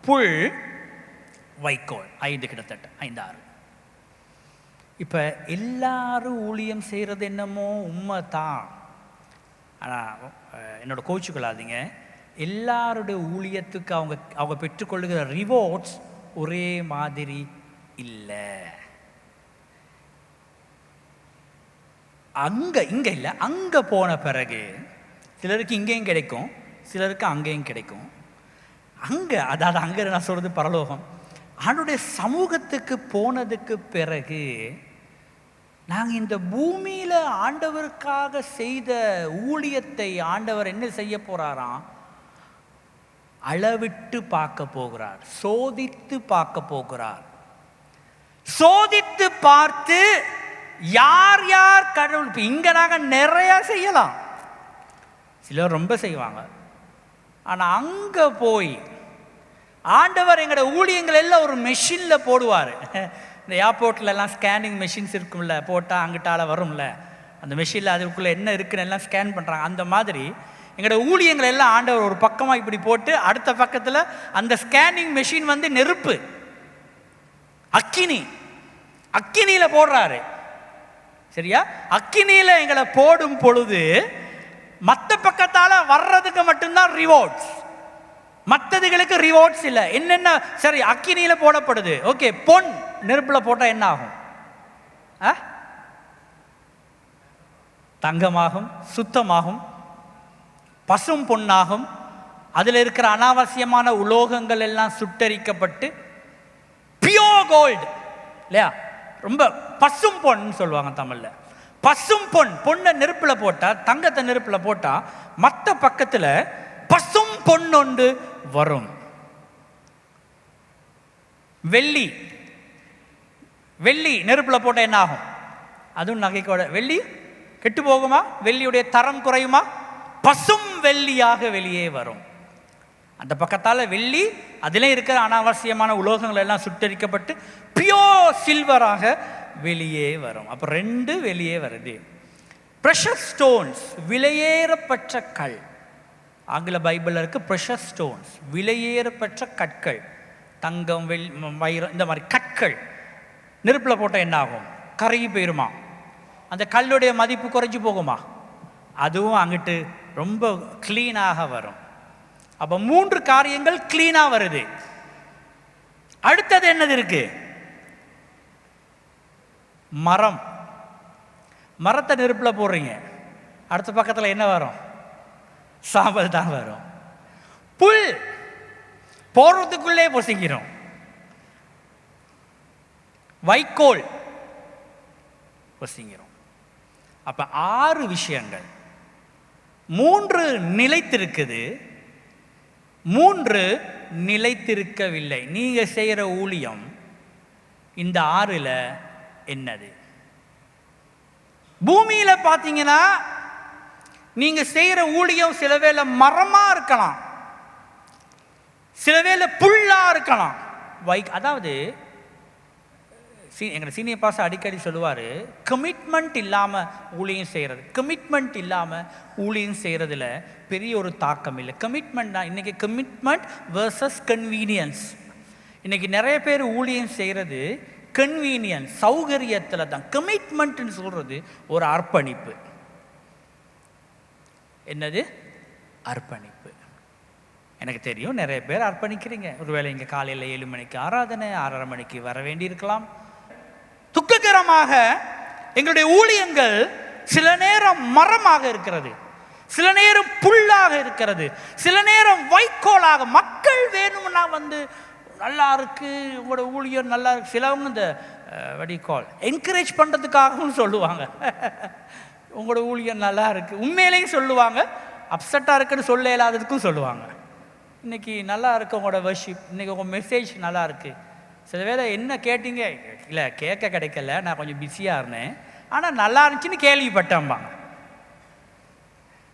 புல், வைக்கோல். 5, கிட்டத்தட்ட 5, 6. இப்போ எல்லாரும் ஊழியம் செய்கிறது என்னமோ உண்மை தான். ஆனால் என்னோட கோச்சுக்கொள்ளாதீங்க, எல்லாருடைய ஊழியத்துக்கு அவங்க பெற்றுக்கொள்ளுகிற ரிவார்ட்ஸ் ஒரே மாதிரி இல்லை. இங்கே இல்லை, அங்கே போன பிறகு சிலருக்கு இங்கேயும் கிடைக்கும், சிலருக்கு அங்கேயும் கிடைக்கும். அங்கே அதாவது அங்கே நான் சொல்கிறது பரலோகம். ஆண்டவருடைய சமூகத்துக்கு போனதுக்கு பிறகு நாங்கள் இந்த பூமியில் ஆண்டவருக்காக செய்த ஊழியத்தை ஆண்டவர் என்ன செய்ய போகிறாராம்? அளவிட்டு பார்க்க போகிறார், சோதித்து பார்க்க போகிறார். சோதித்து பார்த்து யார் யார் கடவுள். இப்போ இங்கே நாங்கள் நிறையா செய்யலாம், சிலர் ரொம்ப செய்வாங்க. ஆனால் அங்கே போய் ஆண்டவர் எங்களோட ஊழியங்கள் எல்லாம் ஒரு மெஷினில் போடுவார். இந்த ஏர்போர்ட்லலாம் ஸ்கேனிங் மெஷின்ஸ் இருக்கும்ல, போட்டால் அங்கிட்டால வரும்ல, அந்த மெஷினில் அதுக்குள்ளே என்ன இருக்குன்னு எல்லாம் ஸ்கேன் பண்ணுறாங்க. அந்த மாதிரி எங்களோட ஊழியங்கள் எல்லாம் ஆண்டவர் ஒரு பக்கமாக இப்படி போட்டு அடுத்த பக்கத்தில் அந்த ஸ்கேனிங் மெஷின் வந்து நெருப்பு, அக்கினியில் போடுறாரு. சரியா? அக்கினியில் எங்களை போடும் பொழுது மற்ற பக்கத்தால் வர்றதுக்கு மட்டும்தான் ரிவார்ட்ஸ், மற்றதுகளுக்கு ரிவார்ட்ஸ் இல்லை. என்னென்ன சரி அக்கினியில் போடப்படுது, ஓகே. பொன் நெருப்பில் போட்டால் என்ன ஆகும்? தங்கமாகும், சுத்தமாகும், பசும் பொன்னாகும். அதில் இருக்கிற அனாவசியமான உலோகங்கள் எல்லாம் சுட்டரிக்கப்பட்டு பியோர் கோல்டு இல்லையா, ரொம்ப பசும் பொன்னு சொல்லுவாங்க தமிழில். பசும் பொன், பொண்ணை நெருப்பில் போட்டால், தங்கத்தை நெருப்பில் போட்டால் மற்ற பக்கத்தில் பசும் பொன்னொண்டு வரும். வெள்ளி நெருப்பில் போட்டால் என்ன ஆகும்? அதுவும் நகைக்கோட. வெள்ளி கெட்டு போகுமா? வெள்ளியுடைய தரம் குறையுமா? பசும் வெள்ளியாக வெளியே வரும். அந்த பக்கத்தால் வெள்ளி, அதில் இருக்கிற அனாவசியமான உலோகங்கள் எல்லாம் சுட்டரிக்கப்பட்டு பியோர் சில்வராக வெளியே வரும். அப்போ 2 வெளியே வருது. ப்ரெஷஸ் ஸ்டோன்ஸ், விலையேறப்பட்ட கல். ஆங்கில பைபிளில் இருக்குது ப்ரெஷஸ் ஸ்டோன்ஸ், விலையேறப்பட்ட கற்கள். தங்கம், வைரம், இந்த மாதிரி கற்கள் நெருப்பில் போட்டால் என்ன ஆகும்? கருகி போயிருமா? அந்த கல்லுடைய மதிப்பு குறைஞ்சி போகுமா? அதுவும் அங்கிட்டு ரொம்ப கிளீனாக வரும். அப்போ 3 காரியங்கள் கிளீனாக வருது. அடுத்தது என்னது இருக்கு? மரத்தை நெருப்பில் போடுறீங்க, அடுத்த பக்கத்தில் என்ன வரும்? சாம்பல் தான் வரும். புல் போடுறதுக்குள்ளே பொசுங்கிடும். வைக்கோல் பொசுங்கிடும். அப்ப 6 விஷயங்கள். 3 நிலைத்திருக்குது, 3 நிலைத்திருக்கவில்லை. நீங்க செய்யற ஊழியம் இந்த 6ல் என்னது? பூமியில பார்த்தீங்கன்னா நீங்க செய்யற ஊழியம் சில வேளை மரமா இருக்கலாம், சில வேளை புல்லா இருக்கலாம். அதாவது எங்கள் சீனியர் பாஸ் அடிக்கடி சொல்லுவார், கமிட்மெண்ட் இல்லாமல் ஊழியம் செய்கிறது, கமிட்மெண்ட் இல்லாமல் ஊழியம் செய்கிறதுல பெரிய ஒரு தாக்கம் இல்லை. கமிட்மெண்ட் தான் இன்றைக்கி. Commitment versus convenience. இன்றைக்கி நிறைய பேர் ஊழியம் செய்கிறது கன்வீனியன்ஸ், சௌகரியத்தில் தான். கமிட்மெண்ட்னு சொல்கிறது ஒரு அர்ப்பணிப்பு. என்னது? அர்ப்பணிப்பு. எனக்கு தெரியும் நிறைய பேர் அர்ப்பணிக்கிறீங்க. ஒருவேளை இங்கே காலையில் 7 மணிக்கு ஆராதனை, 6:30 மணிக்கு வர வேண்டியிருக்கலாம். துக்ககரமாக எங்களுடைய ஊழியங்கள் சில நேரம் மரமாக இருக்கிறது, சில நேரம் புல்லாக இருக்கிறது, சில நேரம் வைக்கோலாக. மக்கள் வேணும்னா வந்து நல்லா இருக்கு உங்களோட ஊழியம் நல்லா இருக்கு. சிலவங்க இந்த வடிகால் என்கரேஜ் பண்ணுறதுக்காகவும் சொல்லுவாங்க, உங்களோட ஊழியம் நல்லா இருக்கு. உண்மையிலையும் சொல்லுவாங்க, அப்செட்டாக இருக்குன்னு சொல்ல இல்லாததுக்கும் சொல்லுவாங்க. இன்றைக்கி நல்லா இருக்கு உங்களோட வர்ஷிப், இன்றைக்கி உங்கள் மெசேஜ் நல்லா இருக்குது. சில வேளை என்ன கேட்டீங்க, இல்லை கேட்க கிடைக்கல, நான் கொஞ்சம் பிஸியாக இருந்தேன், ஆனால் நல்லா இருந்துச்சுன்னு கேள்விப்பட்டேன்பாங்க.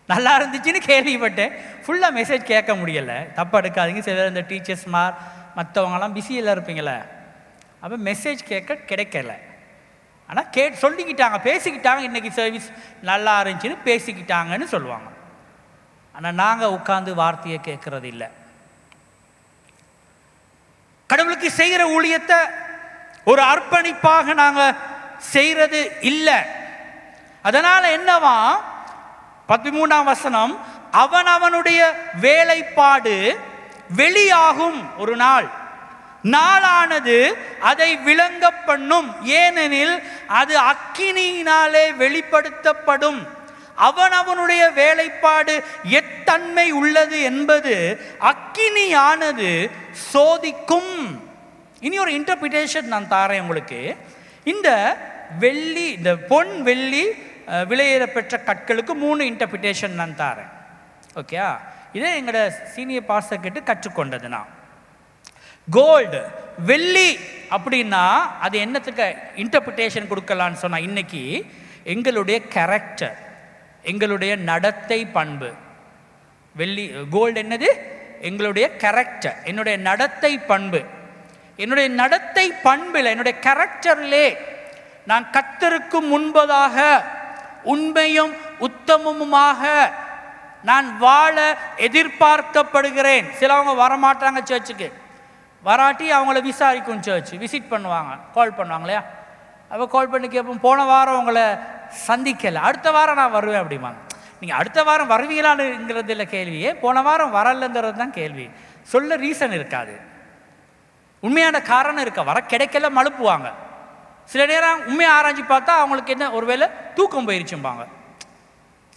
நல்லா இருந்துச்சுன்னு கேள்விப்பட்டேன், ஃபுல்லாக மெசேஜ் கேட்க முடியலை. தப்பு எடுக்காதீங்க. சில பேர் இந்த டீச்சர்ஸ்மார் மற்றவங்களாம் பிஸியில் இருப்பீங்களே, அப்போ மெசேஜ் கேட்க கிடைக்கல. ஆனால் சொல்லிக்கிட்டாங்க, பேசிக்கிட்டாங்க, இன்றைக்கி சர்வீஸ் நல்லா இருந்துச்சுன்னு பேசிக்கிட்டாங்கன்னு சொல்லுவாங்க. ஆனால் நாங்கள் உட்காந்து வார்த்தையை கேட்கறது இல்லை. கடவுளுக்கு செய்கிற ஊழியத்தை ஒரு அர்ப்பணிப்பாக நாங்கள் செய்கிறது இல்லை. அதனால என்னவா 13ஆம் வசனம், அவனுடைய வேலைப்பாடு வெளியாகும் ஒரு நாள், நாளானது அதை விளங்க பண்ணும், ஏனெனில் அது அக்கினியினாலே வெளிப்படுத்தப்படும். அவனுடைய வேலைப்பாடு தன்மை உள்ளது என்பது அக்கினியானது சோதிக்கும். இனி ஒரு இன்டர்பிரிட்டேஷன் நான் தாரேன் உங்களுக்கு. இந்த வெள்ளி, இந்த பொன் வெள்ளி விலையேற பெற்ற கற்களுக்கு 3 இன்டர்பிரிட்டேஷன் நான் தாரேன். ஓகே, இதே எங்களோட சீனியர் பாஸ்டர் கிட்ட கற்றுக்கொண்டது. நான் கோல்டு, வெள்ளி அப்படின்னா அது என்னத்துக்கு இன்டர்பிரிட்டேஷன் கொடுக்கலான்னு சொன்னா, இன்னைக்கு எங்களுடைய கேரக்டர், எங்களுடைய நடத்தை பண்பு. வெள்ளி, கோல்டு என்னது? எங்களுடைய கேரக்டர், என்னுடைய நடத்தை பண்பு. என்னுடைய நடத்தை பண்பில், என்னுடைய கேரக்டரிலே நான் கர்த்தருக்கு முன்பதாக உண்மையும் உத்தமமுமாக நான் வாழ எதிர்பார்க்கப்படுகிறேன். சிலவங்க வரமாட்டாங்க சர்ச்சுக்கு, வராட்டி அவங்கள விசாரிக்கும், சர்ச் விசிட் பண்ணுவாங்க, கால் பண்ணுவாங்க இல்லையா? அப்போ கால் பண்ணி கேட்போம், போன வாரம் உங்களை சந்திக்கலை, அடுத்த வாரம் நான் வருவேன் அப்படிம்பாங்க. நீங்கள் அடுத்த வாரம் வருவீங்களான்னுங்கிறது இல்லை கேள்வியே, போன வாரம் வரலைங்கிறது தான் கேள்வி. சொல்ல ரீசன் இருக்காது, உண்மையான காரணம் இருக்க, வர கிடைக்கல மழுப்புவாங்க. சில நேரம் உண்மையை ஆராய்ச்சி பார்த்தா அவங்களுக்கு என்ன, ஒருவேளை தூக்கம் போயிருச்சும்பாங்க,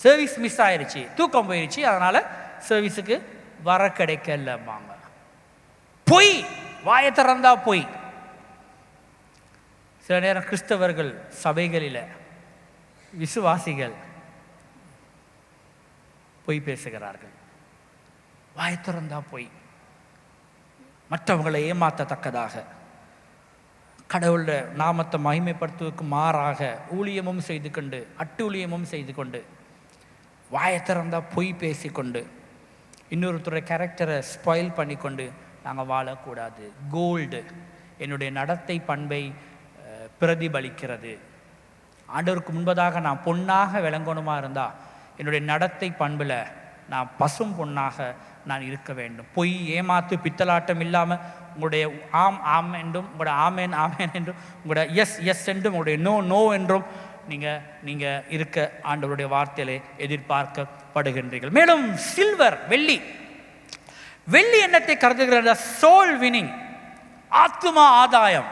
சர்வீஸ் மிஸ் ஆயிடுச்சு, தூக்கம் போயிடுச்சு, அதனால் சர்வீஸுக்கு வர கிடைக்கலம்பாங்க. பொய், வாயை திறந்தா பொய். சில நேரம் கிறிஸ்தவர்கள் சபைகளில் விசுவாசிகள் பொய் பேசுகிறார்கள், வாயை திறந்தா பொய், மற்றவங்களை ஏமாற்றத்தக்கதாக, கடவுளோட நாமத்தை மகிமைப்படுத்துவதற்கு மாறாக ஊழியமும் செய்து கொண்டு, அட்டூழியமும் செய்து கொண்டு, வாயை திறந்தா பொய் பேசிக்கொண்டு, இன்னொருத்தருடைய கேரக்டரை ஸ்பாயில் பண்ணி கொண்டு நாங்கள் வாழக்கூடாது. கோல்டு என்னுடைய நடத்தை பண்பை பிரதிபலிக்கிறது. ஆண்டவருக்கு முன்பதாக நான் பொன்னாக விளங்கணுமா இருந்தால் என்னுடைய நடத்தை பண்பில் நான் பசும் பொன்னாக நான் இருக்க வேண்டும். பொய், ஏமாத்து, பித்தலாட்டம் இல்லாமல் உங்களுடைய ஆம் ஆம் என்றும், உங்களோட ஆமேன் ஆமேன் என்றும், உங்களோட எஸ் எஸ் என்றும், உங்களுடைய நோ நோ என்றும் நீங்கள் இருக்க ஆண்டவருடைய வார்த்தையிலே எதிர்பார்க்கப்படுகின்றீர்கள். மேலும் சில்வர், வெள்ளி, வெள்ளி என்னத்தை கருதுகிற சோல் வினிங், ஆத்துமா ஆதாயம்.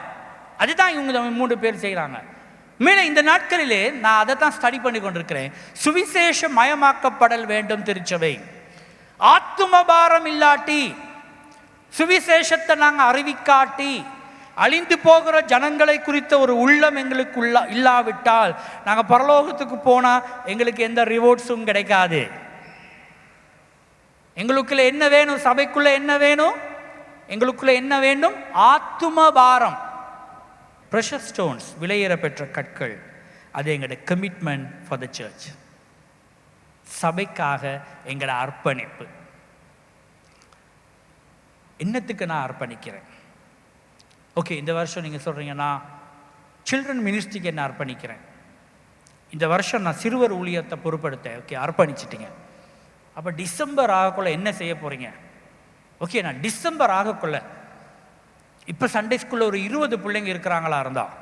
அதுதான் இவங்க 3 பேர் செய்கிறாங்க. மேலும் இந்த நாட்களிலே நான் அதை தான் ஸ்டடி பண்ணி கொண்டிருக்கிறேன். சுவிசேஷ மயமாக்கப்படல் வேண்டும் திருச்சபை. ஆத்துமபாரம் இல்லாட்டி, சுவிசேஷத்தை நாங்கள் அறிவிக்காட்டி, அழிந்து போகிற ஜனங்களை குறித்த ஒரு உள்ளம் எங்களுக்கு இல்லாவிட்டால் நாங்கள் பரலோகத்துக்கு போனால் எங்களுக்கு எந்த ரிவார்ட்ஸும் கிடைக்காது. எங்களுக்குள்ள என்ன வேணும்? சபைக்குள்ள என்ன வேணும்? எங்களுக்குள்ள என்ன வேண்டும்? ஆத்துமபாரம், ப்ரெஷஸ் ஸ்டோன்ஸ், விலையேற பெற்ற கற்கள். அது எங்களுடைய கமிட்மெண்ட் ஃபார் த சர்ச். சபைக்காக எங்களோட அர்ப்பணிப்பு. என்னத்துக்கு நான் அர்ப்பணிக்கிறேன்? ஓகே, இந்த வருஷம் நீங்கள் சொல்கிறீங்க நான் சில்ட்ரன் மினிஸ்ட்ரிக்கு என்ன அர்ப்பணிக்கிறேன், இந்த வருஷம் நான் சிறுவர் ஊழியத்தை பொறுப்படுத்தேன். ஓகே, அர்ப்பணிச்சிட்டிங்க. அப்போ டிசம்பர் ஆகக்குள்ள என்ன செய்ய போகிறீங்க? ஓகே, நான் டிசம்பர் ஆகக்குள்ள, இப்போ சண்டே ஸ்கூலில் ஒரு 20 பிள்ளைங்க இருக்கிறாங்களா இருந்தால்,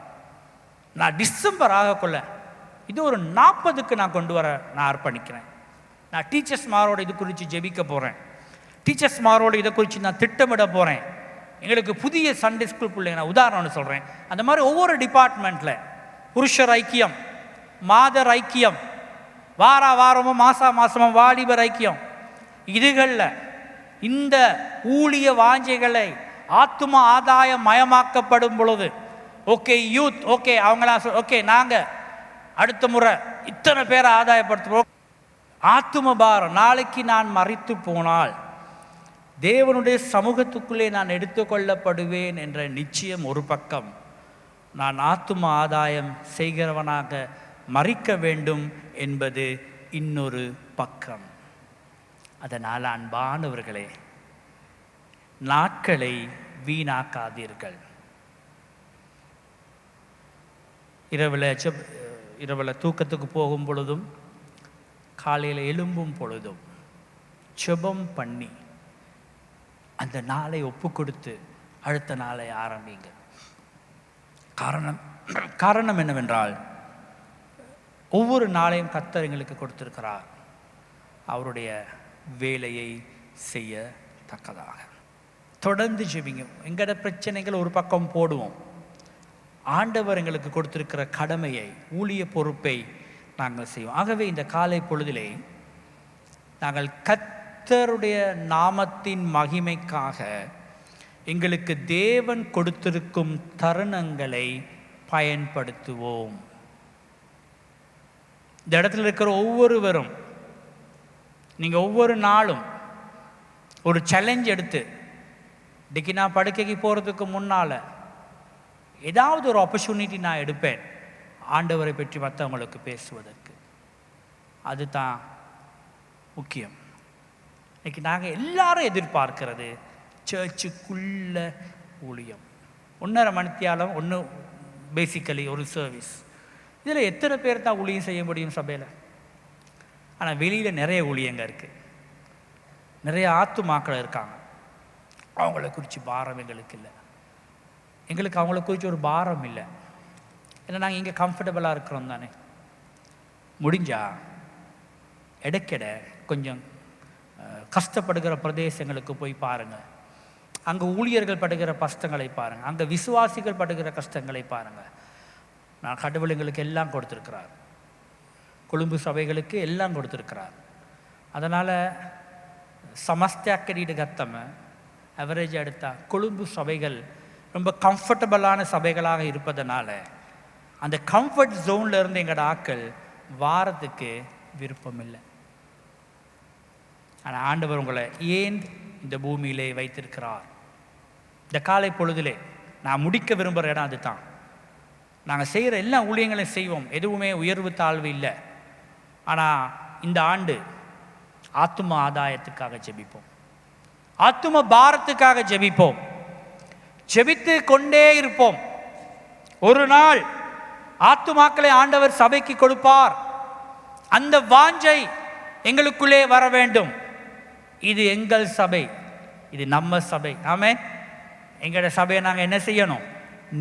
நான் டிசம்பர் ஆகக்குள்ள இது ஒரு 40க்கு நான் கொண்டு வர நான் அர்ப்பணிக்கிறேன். நான் டீச்சர்ஸ் மாரோட இது குறித்து ஜெபிக்க போகிறேன். டீச்சர்ஸ் மாரோட இதை குறித்து நான் திட்டமிட போகிறேன். எங்களுக்கு புதிய சண்டே ஸ்கூல் பிள்ளைங்க, நான் உதாரணம்னு சொல்கிறேன். அந்த மாதிரி ஒவ்வொரு டிபார்ட்மெண்ட்டில் புருஷர் ஐக்கியம், மாதர் ஐக்கியம், வாரமும் மாதமும் வாலிபர் ஐக்கியம், இதுகளில் இந்த ஊழிய வாஞ்சைகளை ஆத்தும ஆதாயம் மயமாக்கப்படும் பொழுது, ஓகே யூத், ஓகே அவங்களாம் ஓகே நாங்கள் அடுத்த முறை இத்தனை பேரை ஆதாயப்படுத்துவோம். ஆத்தும பாரம், நாளைக்கு நான் மரித்து போனால் தேவனுடைய சமூகத்துக்குள்ளே நான் எடுத்துக்கொள்ளப்படுவேன் என்ற நிச்சயம் ஒரு பக்கம், நான் ஆத்தும ஆதாயம் செய்கிறவனாக மரிக்க வேண்டும் என்பது இன்னொரு பக்கம். அதனால் அன்பானவர்களே, நாட்களை வீணாக்காதீர்கள். இரவில் தூக்கத்துக்கு போகும் பொழுதும், காலையில் எழும்பும் பொழுதும் ஜெபம் பண்ணி அந்த நாளை ஒப்பு கொடுத்து அடுத்த நாளை ஆரம்பிங்க. காரணம் என்னவென்றால், ஒவ்வொரு நாளையும் கர்த்தர் எங்களுக்கு கொடுத்திருக்கிறார் அவருடைய வேலையை செய்யத்தக்கதாக. தொடர்ந்து ஜெபிங்க. எங்களோட பிரச்சனைகள் ஒரு பக்கம் போடுவோம். ஆண்டவர் எங்களுக்கு கொடுத்திருக்கிற கடமையை, ஊழிய பொறுப்பை நாங்கள் செய்வோம். ஆகவே இந்த காலை பொழுதிலே நாங்கள் கர்த்தருடைய நாமத்தின் மகிமைக்காக எங்களுக்கு தேவன் கொடுத்திருக்கும் தருணங்களை பயன்படுத்துவோம். இந்த இடத்துல இருக்கிற ஒவ்வொருவரும் நீங்கள் ஒவ்வொரு நாளும் ஒரு சேலஞ்ச் எடுத்து, இன்றைக்கி நான் படுக்கைக்கு போகிறதுக்கு முன்னால் ஏதாவது ஒரு ஆப்பர்ச்சுனிட்டி நான் எடுப்பேன் ஆண்டவரை பற்றி மற்றவங்களுக்கு பேசுவதற்கு. அதுதான் முக்கியம். இன்றைக்கி நாங்கள் எல்லாரும் எதிர்பார்க்கிறது சர்ச்சுக்குள்ள ஊழியம். 1.5 மணித்தியாலம் ஒன்று பேசிக்கலி ஒரு சர்வீஸ். இதில் எத்தனை பேர் தான் ஊழியம் செய்ய முடியும் சபையில்? ஆனால் வெளியில் நிறைய ஊழியங்க இருக்குது, நிறைய ஆத்துமாக்கள் இருக்காங்க. அவங்கள குறித்து பாரம் எங்களுக்கு இல்லை. எங்களுக்கு அவங்கள குறித்து ஒரு பாரம் இல்லை. ஏன்னா நாங்கள் இங்கே கம்ஃபர்டபுளாக இருக்கிறோம் தானே. முடிஞ்சா இடைக்கிட கொஞ்சம் கஷ்டப்படுகிற பிரதேசங்களுக்கு போய் பாருங்கள். அங்கே ஊழியர்கள் படுகிற கஷ்டங்களை பாருங்கள், அங்கே விசுவாசிகள் படுகிற கஷ்டங்களை பாருங்கள். நான் கடவுள் எங்களுக்கு எல்லாம் கொடுத்துருக்கிறார். கொழும்பு சபைகளுக்கு எல்லாம் கொடுத்துருக்கிறார். அதனால் சமஸ்தியாக்கடிட்டு கத்தம அவரேஜ் எடுத்தால் கொழும்பு சபைகள் ரொம்ப கம்ஃபர்டபுளான சபைகளாக இருப்பதனால அந்த கம்ஃபர்ட் ஜோனில் இருந்து எங்களோட ஆட்கள் வாரத்துக்கு விருப்பம் இல்லை. ஆனால் ஆண்டவர் உங்களை ஏன் இந்த பூமியிலே வைத்திருக்கிறார்? இந்த காலை பொழுதிலே நான் முடிக்க விரும்புகிற இடம் அது தான். நாங்கள் செய்கிற எல்லா ஊழியங்களையும் செய்வோம், எதுவுமே உயர்வு தாழ்வு இல்லை. ஆனால் இந்த ஆண்டு ஆத்தும ஆதாயத்துக்காக ஜெபிப்போம், ஆத்தும பாரத்துக்காக ஜெபிப்போம், ஜெபித்து கொண்டே இருப்போம். ஒரு நாள் ஆத்துமாக்களை ஆண்டவர் சபைக்கு கொடுப்பார். அந்த வாஞ்சை எங்களுக்குள்ளே வர வேண்டும். இது எங்கள் சபை, இது நம்ம சபை. ஆமென். எங்களோட சபையை நாங்கள் என்ன செய்யணும்?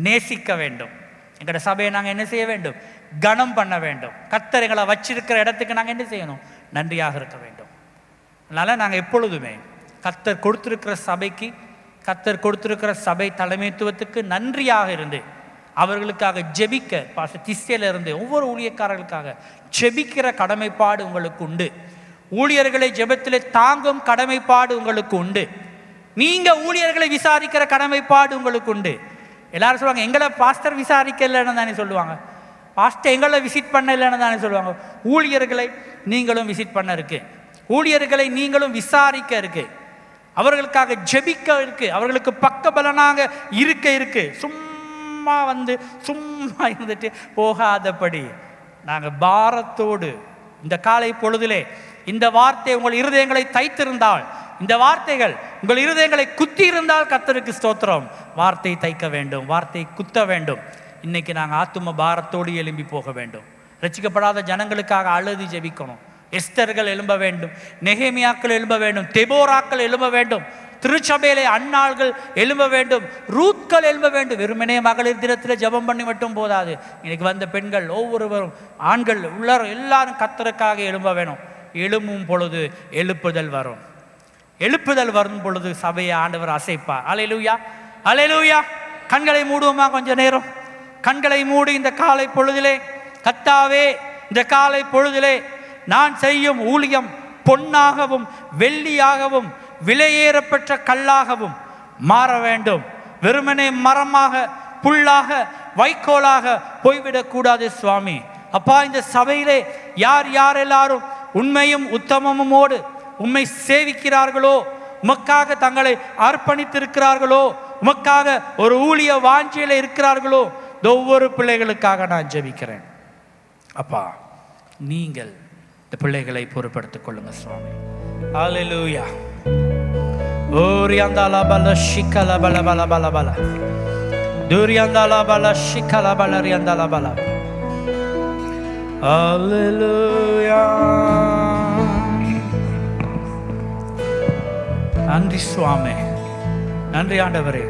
நேசிக்க வேண்டும். எங்களோட சபையை நாங்கள் என்ன செய்ய வேண்டும்? கனம் பண்ண வேண்டும். கர்த்தர் எங்களை வச்சிருக்கிற இடத்துக்கு நாங்கள் என்ன செய்யணும்? நன்றியாக இருக்க வேண்டும். அதனால் நாங்கள் எப்பொழுதுமே கர்த்தர் கொடுத்திருக்கிற சபைக்கு, கர்த்தர் கொடுத்திருக்கிற சபை தலைமைத்துவத்துக்கு நன்றியாக இருந்து அவர்களுக்காக ஜெபிக்க, திசையில இருந்து ஒவ்வொரு ஊழியக்காரர்களுக்காக ஜெபிக்கிற கடமைப்பாடு உங்களுக்கு உண்டு. ஊழியர்களை ஜெபத்திலே தாங்கும் கடமைப்பாடு உங்களுக்கு உண்டு. நீங்க ஊழியர்களை விசாரிக்கிற கடமைப்பாடு உங்களுக்கு உண்டு. எல்லாரும் சொல்லுவாங்க, எங்களை பாஸ்டர் விசாரிக்கலைன்னு தானே சொல்லுவாங்க, பாஸ்டர் எங்களை விசிட் பண்ண இல்லைன்னு தானே சொல்லுவாங்க. ஊழியர்களை நீங்களும் விசிட் பண்ண இருக்கு, ஊழியர்களை நீங்களும் விசாரிக்க இருக்கு, அவர்களுக்காக ஜெபிக்க இருக்கு, அவர்களுக்கு பக்கபலனாக இருக்கு. சும்மா வந்து சும்மா இருந்துட்டு போகாதபடி நாங்கள் பாரத்தோடு இந்த காலை பொழுதிலே இந்த வார்த்தை உங்கள் இருதயங்களை தைத்திருந்தால், இந்த வார்த்தைகள் உங்கள் இருதயங்களை குத்தி இருந்தால் கர்த்தருக்கு ஸ்தோத்திரம். வார்த்தை தைக்க வேண்டும், வார்த்தை குத்த வேண்டும். இன்னைக்கு நாங்கள் ஆத்தும பாரத்தோடு எழும்பி போக வேண்டும். ரட்சிக்கப்படாத ஜனங்களுக்காக அழுது ஜெபிக்கணும். எஸ்தர்கள் எழும்ப வேண்டும், நெகேமியாக்கள் எழும்ப வேண்டும், தெபோராக்கள் எழும்ப வேண்டும், திருச்சபையிலே அன்னாள்கள் எழும்ப வேண்டும், ரூத்கள் எழும்ப வேண்டும். வெறுமனே மகளிர் தினத்தில் ஜெபம் பண்ணி மட்டும் போதாது. இன்னைக்கு வந்த பெண்கள் ஒவ்வொருவரும், ஆண்கள் உள்ளார் எல்லாரும் கர்த்தருக்காக எழும்ப வேணும். எழும்பும் பொழுது எழுப்புதல் வரும். எழுப்புதல் வரும் பொழுது சபையை ஆண்டவர் அசைப்பார். அல்லேலூயா, அல்லேலூயா. கண்களை மூடுவோமா? கொஞ்ச நேரம் கண்களை மூடி இந்த காலை பொழுதிலே, கர்த்தாவே இந்த காலை பொழுதிலே நான் செய்யும் ஊழியம் பொன்னாகவும் வெள்ளியாகவும் விலையேறப்பெற்ற கல்லாகவும் மாற வேண்டும். வெறுமனே மரமாக, புல்லாக, வைக்கோலாக போய்விடக்கூடாது சுவாமி. அப்பா, இந்த சபையிலே யார் யார் எல்லாரும் உண்மையும் உத்தமமோடு உம்மை சேவிக்கிறார்களோ, உமக்காக தங்களை அர்ப்பணித்திருக்கிறார்களோ, உமக்காக ஒரு ஊழிய வாஞ்சியில் இருக்கிறார்களோ, ஒவ்வொரு பிள்ளைகளுக்காக நான் ஜெபிக்கிறேன். அப்பா, நீங்கள் இந்த பிள்ளைகளை பொறுப்படுத்திக் கொள்ளுங்க சுவாமி. அல்லேலூயா. ஓரியாந்தாலா பல ஷிக்கல பல பல பல பல துரியாந்தாலா பல ஷிக்கல பல ரியாந்தாலா பல. அல்லேலூயா. நன்றி சுவாமி, நன்றி ஆண்டவரே.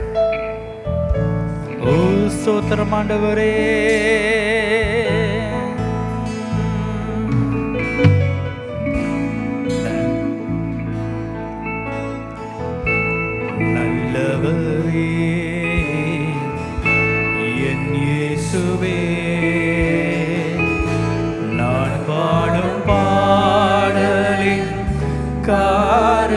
ஓ ஸ்தோத்திரம் ஆண்டவரே. நல்லவரே என் இயேசுவே, நான் பாடும் பாடலின் காரண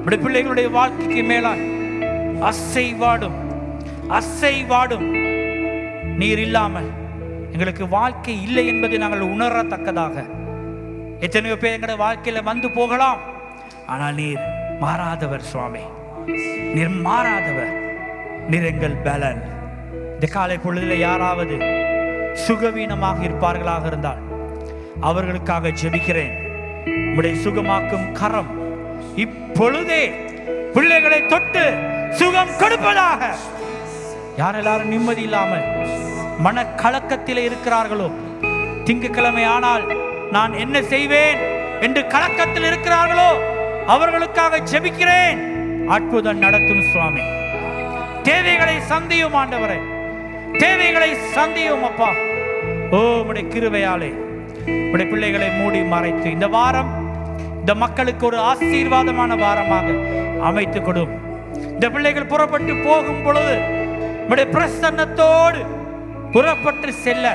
உடைய பிள்ளைகளுடைய வாழ்க்கைக்கு மேலாய் அசைவாடும் அசைவாடும் நீர் இல்லாமல் எங்களுக்கு வாழ்க்கை இல்லை என்பதை நாங்கள் உணரத்தக்கதாக. எத்தனையோ பேர் எங்களுடைய வாழ்க்கையில வந்து போகலாம், ஆனால் நீர் மாறாதவர் சுவாமி, நீர் மாறாதவர், நீர் எங்கள் பலன். இந்த காலை பொழுதில் யாராவது சுகவீனமாக இருப்பார்களாக இருந்தால் அவர்களுக்காக ஜெபிக்கிறேன். உம்முடைய சுகமாக்கும் கரம் இப்பொழுதே பிள்ளைகளை தொட்டு சுகம் கொடுப்பதாக. யார் எல்லாரும் நிம்மதி இல்லாமல் மனக்கலக்கத்தில் இருக்கிறார்களோ, திங்கட்கிழமை ஆனால் நான் என்ன செய்வேன் என்று கலக்கத்தில் இருக்கிறார்களோ அவர்களுக்காக ஜெபிக்கிறேன். அற்புதம் நடத்தும் சுவாமி. தேவைகளை சந்தியும் ஆண்டவரே, தேவைகளை சந்தியும் அப்பா. ஓ உம்முடைய கிருபையாலே உம்முடைய பிள்ளைகளை மூடி மறைத்து இந்த வாரம் இந்த மக்களுக்கு ஒரு ஆசீர்வாதமான வாரமாக அமைத்து கொடும். இந்த பிள்ளைகள் புறப்பட்டு போகும் பொழுது உம்முடைய பிரசன்னத்தோடு புறப்பட்டு செல்ல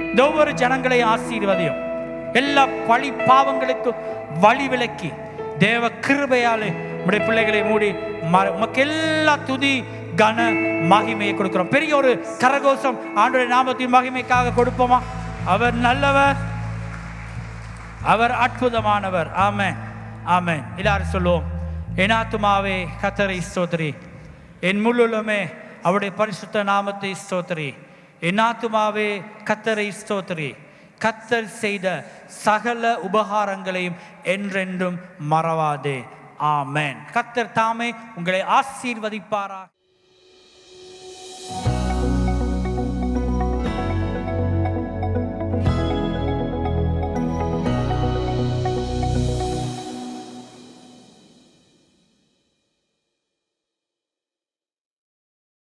இந்த ஒவ்வொரு ஜனங்களை ஆசீர்வதியும். எல்லா பழி பாவங்களுக்கும் வழி விலக்கி தேவ கிருபையாலே உம்முடைய பிள்ளைகளை மூடி உமக்கு எல்லா துதி கன மகிமையை கொடுக்கிறோம். பெரிய ஒரு கரகோஷம் ஆண்டவருடைய நாமத்தின் மகிமைக்காக கொடுப்போமா? அவர் நல்லவர், அவர் அற்புதமானவர். ஆமென், ஆமென். எல்லாரும் சொல்லுவோம், என் ஆத்துமாவே கர்த்தரை ஸ்தோத்திரி, என் முழுமே அவருடைய பரிசுத்த நாமத்தை ஸ்தோத்திரி. என் ஆத்துமாவே கர்த்தரை ஸ்தோத்திரி, கர்த்தர் செய்த சகல உபகாரங்களையும் என்றென்றும் மறவாதே. ஆமென். கர்த்தர் தாமே உங்களை ஆசீர்வதிப்பாராக.